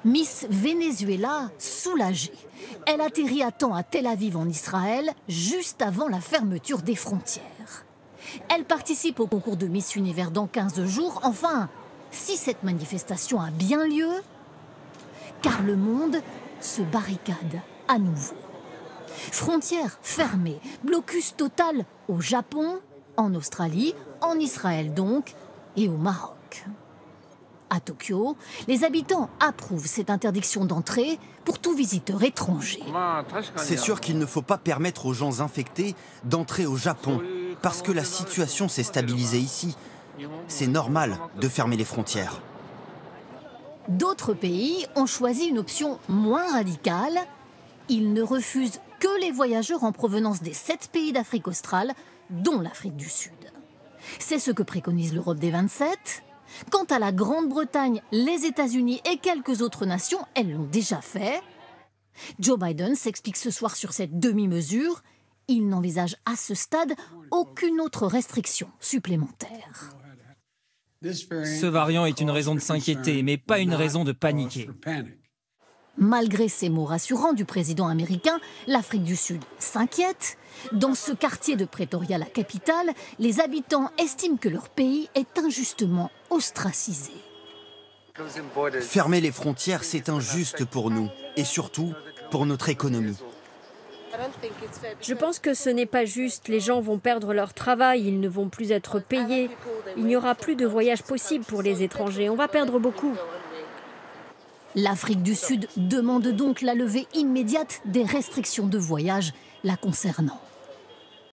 Miss Venezuela, soulagée. Elle atterrit à temps à Tel Aviv en Israël, juste avant la fermeture des frontières. Elle participe au concours de Miss Univers dans 15 jours. Enfin, si cette manifestation a bien lieu, car le monde se barricade à nouveau. Frontières fermées, blocus total au Japon, en Australie, en Israël donc, et au Maroc. À Tokyo, les habitants approuvent cette interdiction d'entrée pour tout visiteur étranger. C'est sûr qu'il ne faut pas permettre aux gens infectés d'entrer au Japon, parce que la situation s'est stabilisée ici. C'est normal de fermer les frontières. D'autres pays ont choisi une option moins radicale. Ils ne refusent que les voyageurs en provenance des 7 pays d'Afrique australe, dont l'Afrique du Sud. C'est ce que préconise l'Europe des 27. Quant à la Grande-Bretagne, les États-Unis et quelques autres nations, elles l'ont déjà fait. Joe Biden s'explique ce soir sur cette demi-mesure. Il n'envisage à ce stade aucune autre restriction supplémentaire. Ce variant est une raison de s'inquiéter, mais pas une raison de paniquer. Malgré ces mots rassurants du président américain, l'Afrique du Sud s'inquiète. Dans ce quartier de Pretoria, la capitale, les habitants estiment que leur pays est injustement ostracisé. Fermer les frontières, c'est injuste pour nous, et surtout pour notre économie. Je pense que ce n'est pas juste. Les gens vont perdre leur travail, ils ne vont plus être payés. Il n'y aura plus de voyages possibles pour les étrangers. On va perdre beaucoup. L'Afrique du Sud demande donc la levée immédiate des restrictions de voyage la concernant.